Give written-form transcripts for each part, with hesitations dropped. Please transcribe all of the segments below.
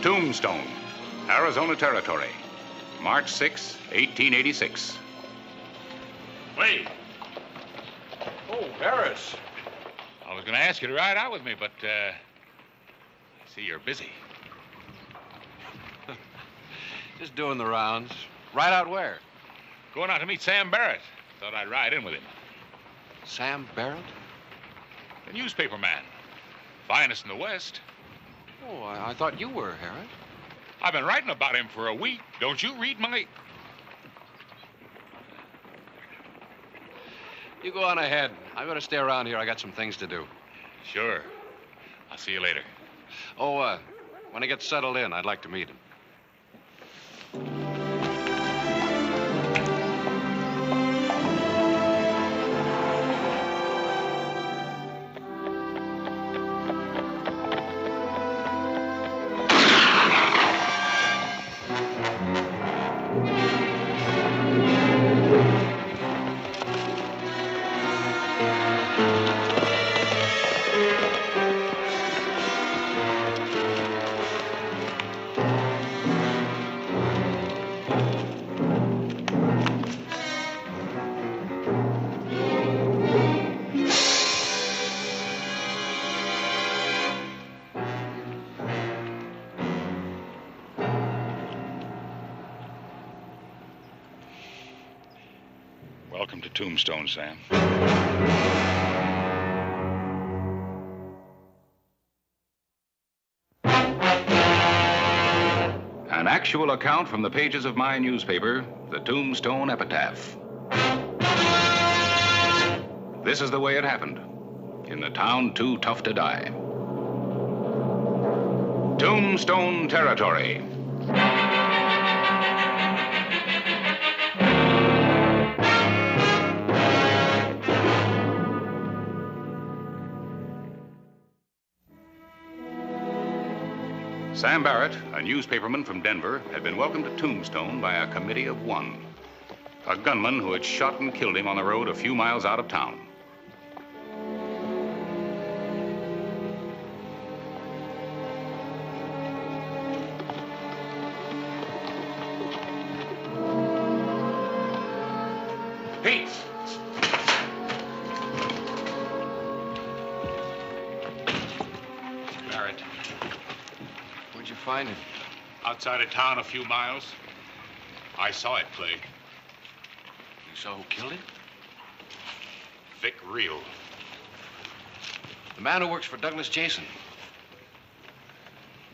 Tombstone, Arizona Territory, March 6, 1886. Wait. Oh, Harris. I was going to ask you to ride out with me, but, I see you're busy. Just doing the rounds. Ride out where? Going out to meet Sam Barrett. Thought I'd ride in with him. Sam Barrett? The newspaper man. Finest in the West. Oh, I thought you were, Harris. I've been writing about him for a week. Don't you read my... You go on ahead. I better stay around here. I got some things to do. Sure. I'll see you later. Oh, when he gets settled in, I'd like to meet him. Welcome to Tombstone, Sam. An actual account from the pages of my newspaper, the Tombstone Epitaph. This is the way it happened, in the town too tough to die. Tombstone Territory. Sam Barrett, a newspaperman from Denver, had been welcomed to Tombstone by a committee of one. A gunman who had shot and killed him on the road a few miles out of town. Pete! Barrett. Where'd you find him? Outside of town a few miles. I saw it, Clay. You saw who killed him? Vic Reel. The man who works for Douglas Jason.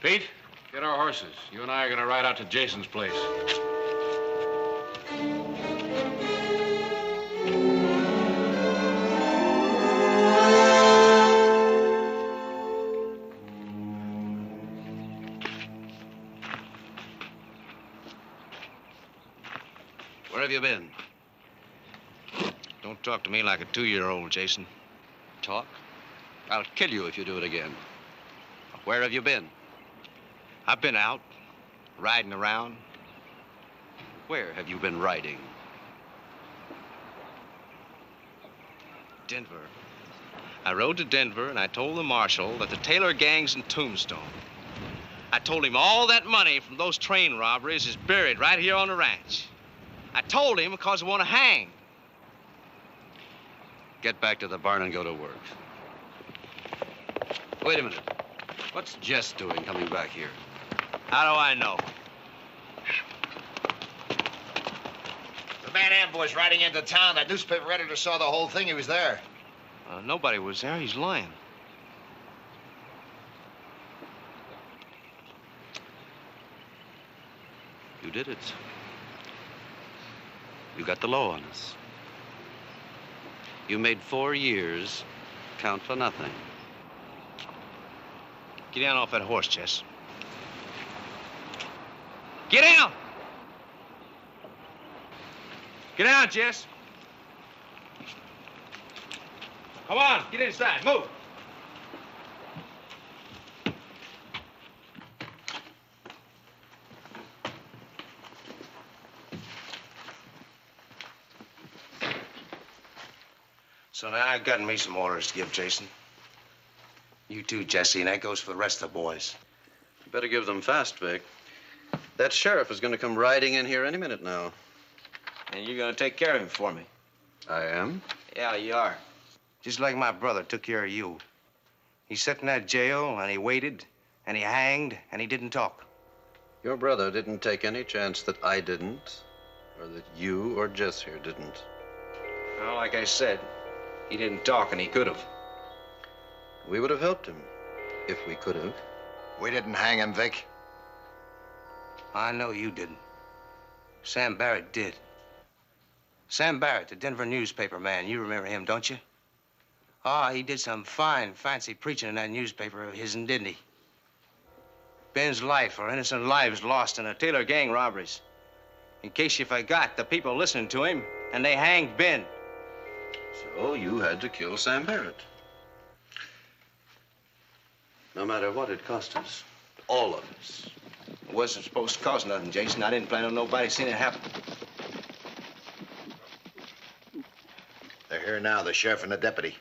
Pete, get our horses. You and I are going to ride out to Jason's place. Where have you been? Don't talk to me like a 2-year-old, Jason. Talk? I'll kill you if you do it again. Where have you been? I've been out, riding around. Where have you been riding? Denver. I rode to Denver and I told the marshal that the Taylor gang's in Tombstone. I told him all that money from those train robberies is buried right here on the ranch. I told him because I want to hang. Get back to the barn and go to work. Wait a minute. What's Jess doing coming back here? How do I know? The man ambushed riding into town. That newspaper editor saw the whole thing. He was there. Nobody was there. He's lying. You did it. You got the law on us. You made 4 years count for nothing. Get down off that horse, Jess. Get down! Get down, Jess. Come on, get inside. Move. So now I've gotten me some orders to give Jason. You too, Jesse, and that goes for the rest of the boys. Better give them fast, Vic. That sheriff is going to come riding in here any minute now. And you're gonna take care of him for me. I am? Yeah, you are. Just like my brother took care of you. He sat in that jail, and he waited, and he hanged, and he didn't talk. Your brother didn't take any chance that I didn't, or that you or Jess here didn't. Well, like I said, he didn't talk, and he could have. We would have helped him, if we could have. We didn't hang him, Vic. I know you didn't. Sam Barrett did. Sam Barrett, the Denver newspaper man. You remember him, don't you? Ah, he did some fine, fancy preaching in that newspaper of his, didn't he? Ben's life, or innocent lives lost in a Taylor gang robberies. In case you forgot, the people listened to him, and they hanged Ben. So you had to kill Sam Barrett. No matter what it cost us. All of us. It wasn't supposed to cost nothing, Jason. I didn't plan on nobody seeing it happen. They're here now, the sheriff and the deputy.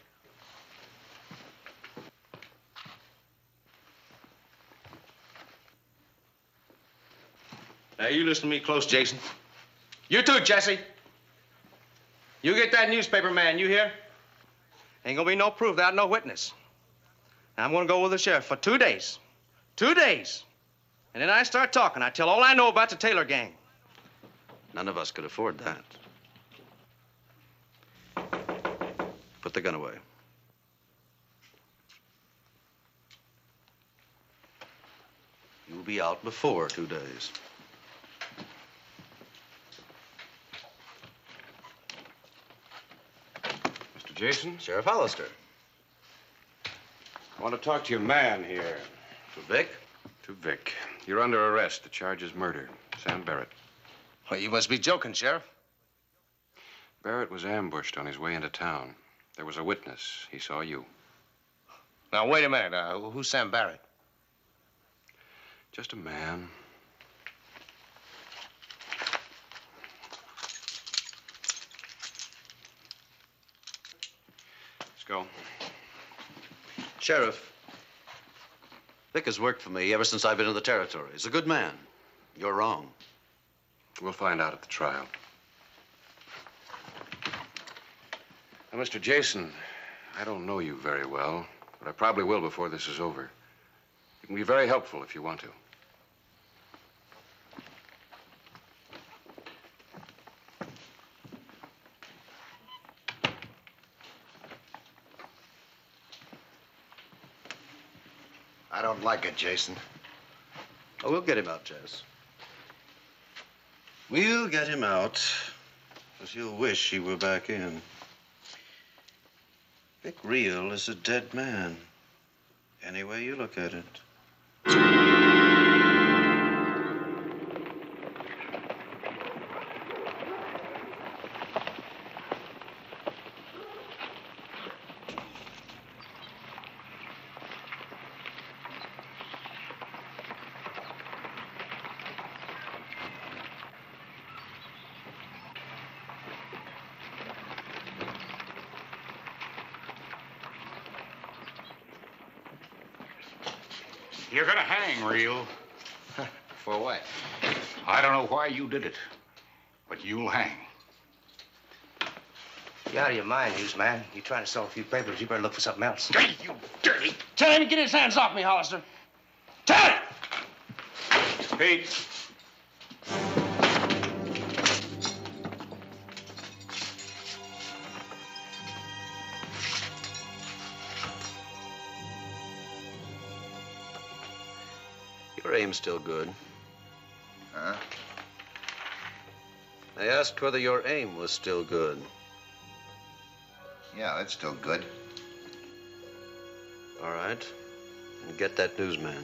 Now, you listen to me close, Jason. You too, Jesse. You get that newspaper man, you hear? Ain't gonna be no proof without no witness. Now, I'm gonna go with the sheriff for 2 days. 2 days. And then I start talking. I tell all I know about the Taylor gang. None of us could afford that. Put the gun away. You'll be out before 2 days. Mr. Jason, Sheriff Hollister. I want to talk to your man here. To Vic? To Vic. You're under arrest. The charge is murder. Sam Barrett. Well, you must be joking, Sheriff. Barrett was ambushed on his way into town. There was a witness. He saw you. Now, wait a minute. Who's Sam Barrett? Just a man. Let's go. Sheriff, Vic has worked for me ever since I've been in the territory. He's a good man. You're wrong. We'll find out at the trial. Now, Mr. Jason, I don't know you very well, but I probably will before this is over. You can be very helpful if you want to. I don't like it, Jason. Oh, we'll get him out, Jess. We'll get him out, as you'll wish he were back in. Vic Real is a dead man, any way you look at it. You're gonna hang, Real. For what? I don't know why you did it, but you'll hang. You're out of your mind, newsman. You trying to sell a few papers, you better look for something else. Hey, you dirty! Tell him to get his hands off me, Hollister. Tell him! Pete. Your aim's still good. Huh? I asked whether your aim was still good. Yeah, that's still good. All right. And get that newsman.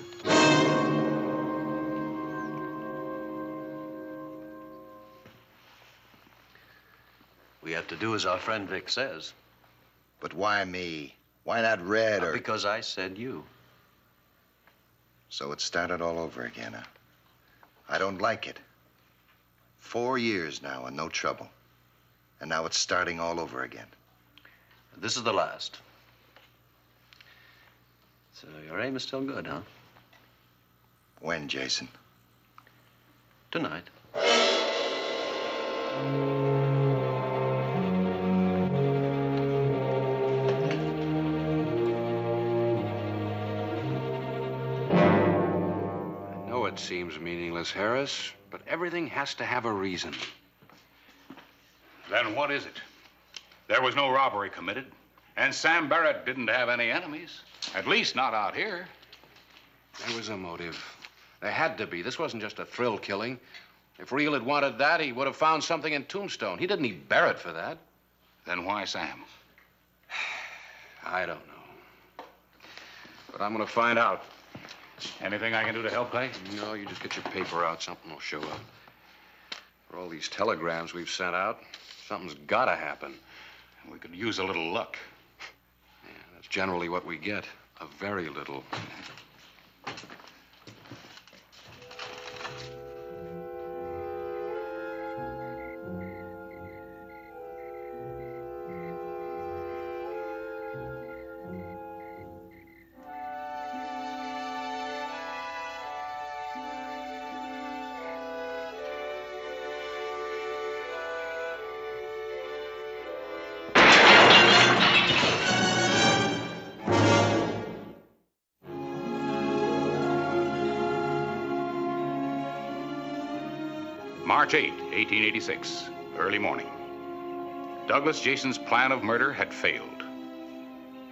We have to do as our friend Vic says. But why me? Why not Red or... Because I said you. So it started all over again, huh? I don't like it. 4 years now and no trouble. And now it's starting all over again. This is the last. So your aim is still good, huh? When, Jason? Tonight. I know it seems meaningless, Harris, but everything has to have a reason. Then what is it? There was no robbery committed, and Sam Barrett didn't have any enemies. At least not out here. There was a motive. There had to be. This wasn't just a thrill killing. If Reel had wanted that, he would have found something in Tombstone. He didn't need Barrett for that. Then why Sam? I don't know. But I'm going to find out. Anything I can do to help, Clay? No, you just get your paper out. Something will show up. For all these telegrams we've sent out, something's got to happen. We could use a little luck. Yeah, that's generally what we get. A very little. March 8, 1886, early morning. Douglas Jason's plan of murder had failed.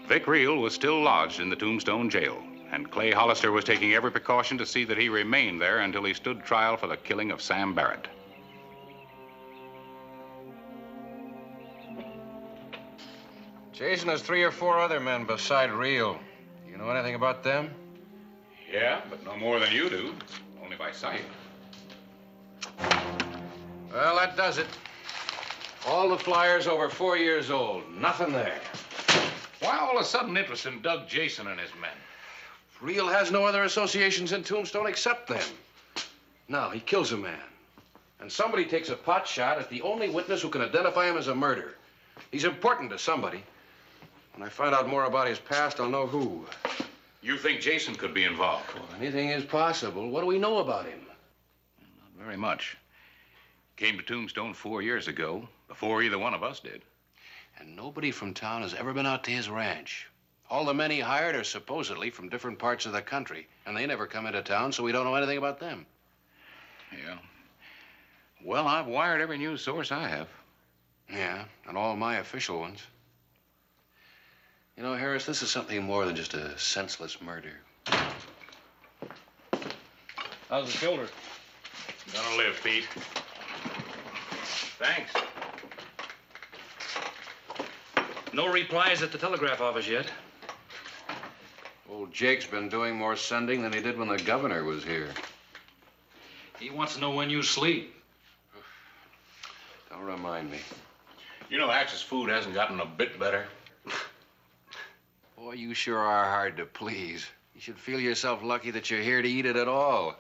Vic Reel was still lodged in the Tombstone jail, and Clay Hollister was taking every precaution to see that he remained there until he stood trial for the killing of Sam Barrett. Jason has 3 or 4 other men beside Reel. You know anything about them? Yeah, but no more than you do, only by sight. Well, that does it. All the flyers over 4 years old. Nothing there. Why all the sudden interest in Doug Jason and his men? Reel has no other associations in Tombstone except them. Now, he kills a man. And somebody takes a pot shot at the only witness who can identify him as a murderer. He's important to somebody. When I find out more about his past, I'll know who. You think Jason could be involved? Well, anything is possible. What do we know about him? Not very much. Came to Tombstone 4 years ago, before either one of us did. And nobody from town has ever been out to his ranch. All the men he hired are supposedly from different parts of the country, and they never come into town, so we don't know anything about them. Yeah. Well, I've wired every news source I have. Yeah, and all my official ones. You know, Harris, this is something more than just a senseless murder. How's the shoulder? Gonna live, Pete. Thanks. No replies at the telegraph office yet. Old Jake's been doing more sending than he did when the governor was here. He wants to know when you sleep. Don't remind me. You know, Axe's food hasn't gotten a bit better. Boy, you sure are hard to please. You should feel yourself lucky that you're here to eat it at all.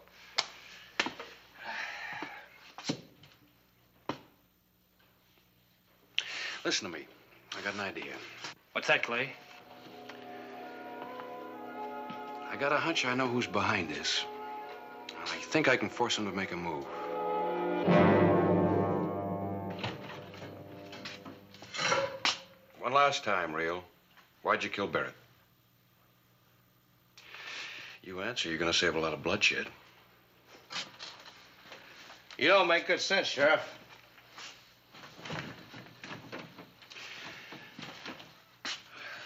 Listen to me. I got an idea. What's that, Clay? I got a hunch I know who's behind this. I think I can force him to make a move. One last time, Reel. Why'd you kill Barrett? You answer, you're gonna save a lot of bloodshed. You don't make good sense, Sheriff.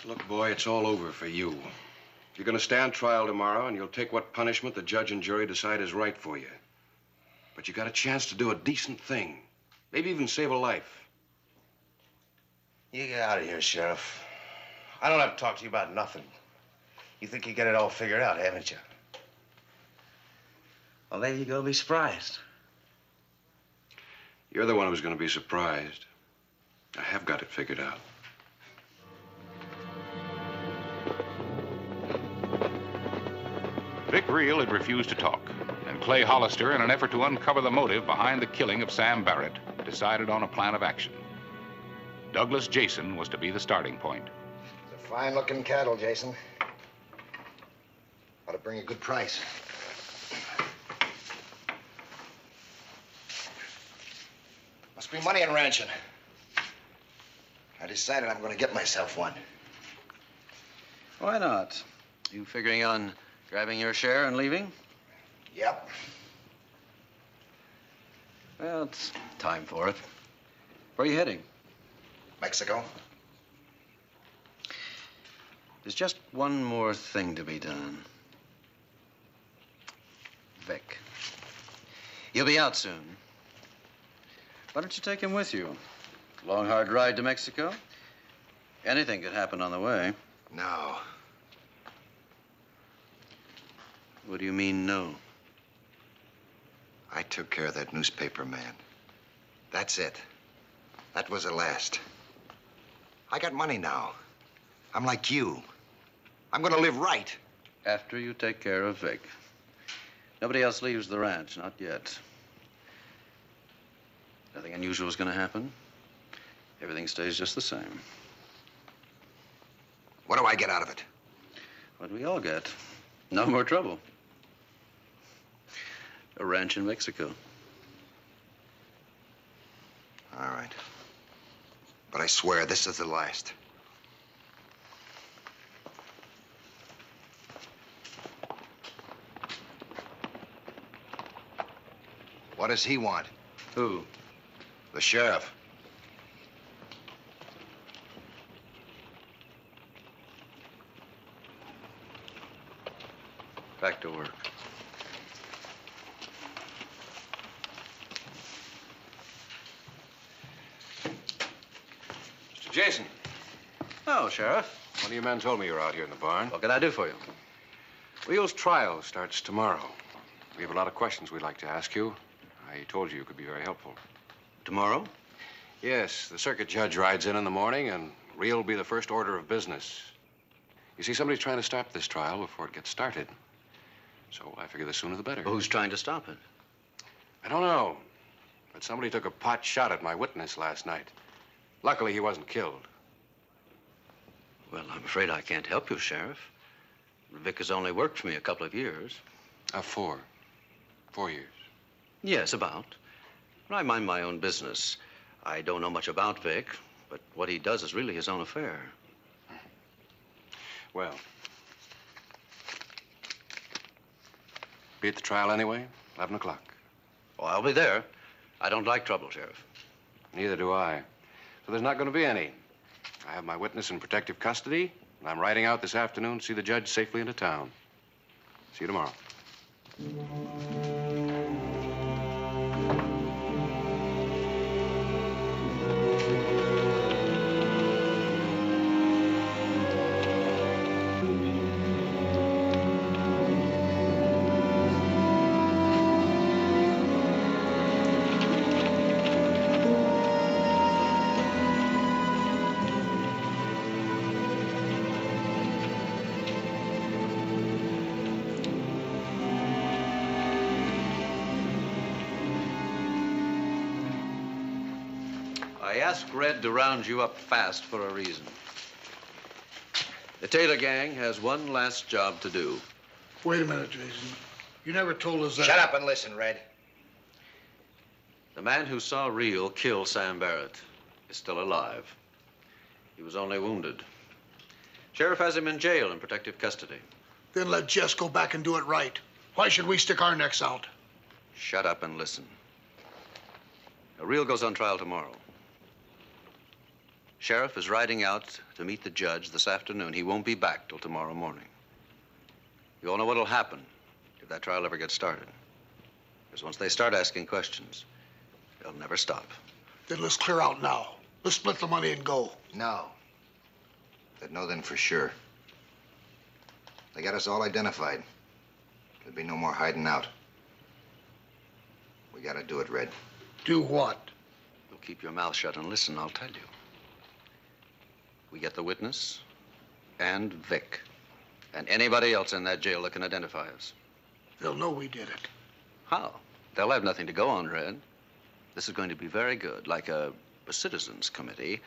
Look, boy, it's all over for you. You're gonna stand trial tomorrow, and you'll take what punishment the judge and jury decide is right for you. But you got a chance to do a decent thing. Maybe even save a life. You get out of here, Sheriff. I don't have to talk to you about nothing. You think you got it all figured out, haven't you? Well, there you go, be surprised. You're the one who's gonna be surprised. I have got it figured out. Vic Reel had refused to talk, and Clay Hollister, in an effort to uncover the motive behind the killing of Sam Barrett, decided on a plan of action. Douglas Jason was to be the starting point. It's a fine-looking cattle, Jason. Ought to bring a good price. Must be money in ranching. I decided I'm going to get myself one. Why not? You figuring on grabbing your share and leaving? Yep. Well, it's time for it. Where are you heading? Mexico. There's just one more thing to be done. Vic. He'll be out soon. Why don't you take him with you? Long, hard ride to Mexico. Anything could happen on the way. No. What do you mean, no? I took care of that newspaper man. That's it. That was the last. I got money now. I'm like you. I'm gonna live right. After you take care of Vic. Nobody else leaves the ranch, not yet. Nothing unusual is gonna happen. Everything stays just the same. What do I get out of it? What do we all get? No more trouble. A ranch in Mexico. All right. But I swear this is the last. What does he want? Who? The sheriff. Back to work. Mr. Jason, Oh, Sheriff. one of your men told me you were out here in the barn. What can I do for you? Reel's trial starts tomorrow. We have a lot of questions we'd like to ask you. I told you could be very helpful. Tomorrow? Yes, the circuit judge rides in the morning, and Reel will be the first order of business. You see, somebody's trying to stop this trial before it gets started. So I figure the sooner the better. Who's trying to stop it? I don't know, but somebody took a pot shot at my witness last night. Luckily, he wasn't killed. Well, I'm afraid I can't help you, Sheriff. Vic has only worked for me a couple of years. 4. 4 years. Yes, about. I mind my own business. I don't know much about Vic, but what he does is really his own affair. Well, be at the trial anyway, 11 o'clock. Oh, I'll be there. I don't like trouble, Sheriff. Neither do I. So there's not going to be any. I have my witness in protective custody, and I'm riding out this afternoon to see the judge safely into town. See you tomorrow. I asked Red to round you up fast for a reason. The Taylor gang has one last job to do. Wait a minute, Jason. You never told us that. Shut up and listen, Red. The man who saw Reel kill Sam Barrett is still alive. He was only wounded. Sheriff has him in jail in protective custody. Then let Jess go back and do it right. Why should we stick our necks out? Shut up and listen. Reel goes on trial tomorrow. Sheriff is riding out to meet the judge this afternoon. He won't be back till tomorrow morning. You all know what'll happen if that trial ever gets started. Because once they start asking questions, they'll never stop. Then let's clear out now. Let's split the money and go. No. They'd know then for sure. They got us all identified. There'd be no more hiding out. We gotta do it, Red. Do what? You'll keep your mouth shut and listen, I'll tell you. We get the witness and Vic and anybody else in that jail that can identify us. They'll know we did it. How? They'll have nothing to go on, Red. This is going to be very good, like a citizens committee,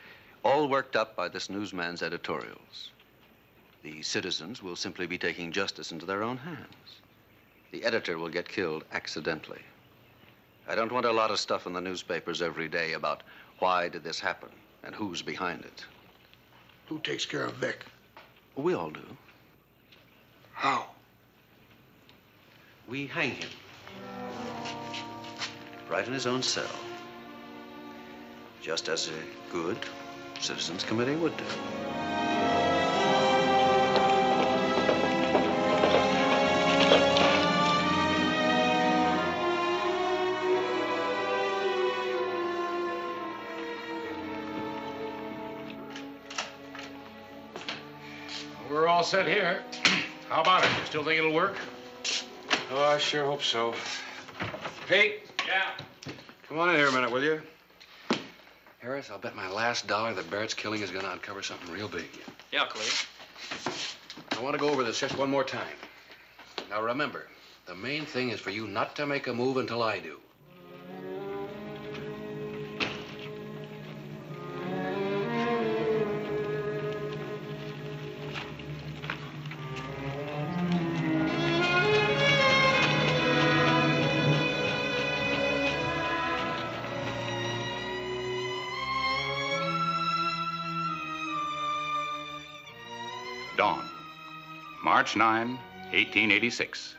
all worked up by this newsman's editorials. The citizens will simply be taking justice into their own hands. The editor will get killed accidentally. I don't want a lot of stuff in the newspapers every day about why did this happen and who's behind it. Who takes care of Vic? We all do. How? We hang him. Right in his own cell. Just as a good citizens committee would do. We're all set here. How about it? You still think it'll work? Oh, I sure hope so. Pete, Yeah. come on in here a minute, will you? Harris, I'll bet my last dollar that Barrett's killing is gonna uncover something real big. Yeah, Clay. I want to go over this just one more time. Now remember, the main thing is for you not to make a move until I do. Dawn, March 9, 1886.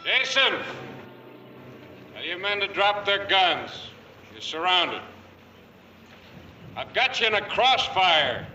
Jason! Tell your men to drop their guns. You're surrounded. I've got you in a crossfire.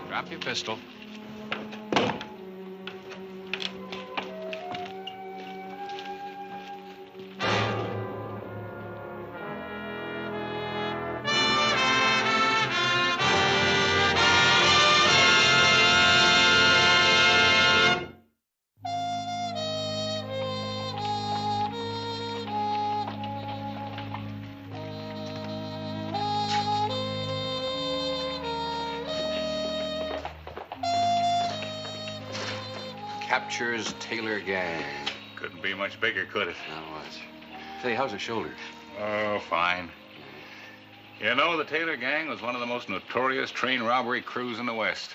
Drop your pistol. Captures Taylor gang. Couldn't be much bigger, could it? Now what? Say, how's her shoulder? Oh, fine. You know, the Taylor gang was one of the most notorious train robbery crews in the West.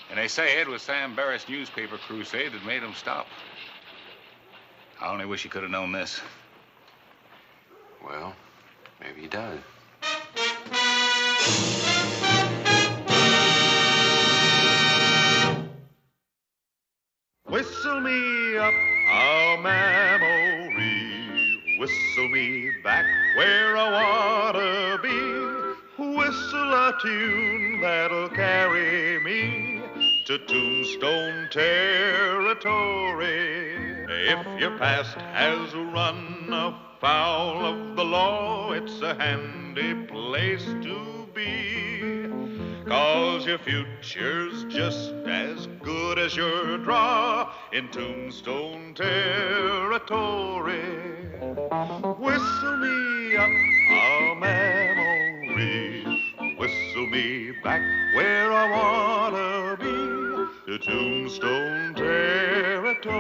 And they say it was Sam Barrett's newspaper crusade that made them stop. I only wish he could have known this. Well, maybe he does. Whistle me up a memory. Whistle me back where I wanna be. Whistle a tune that'll carry me to Tombstone territory. If your past has run afoul of the law, it's a handy place to be. 'Cause your future's just as good as your draw in Tombstone territory. Whistle me up a memory. Whistle me back where I wanna be, to Tombstone territory.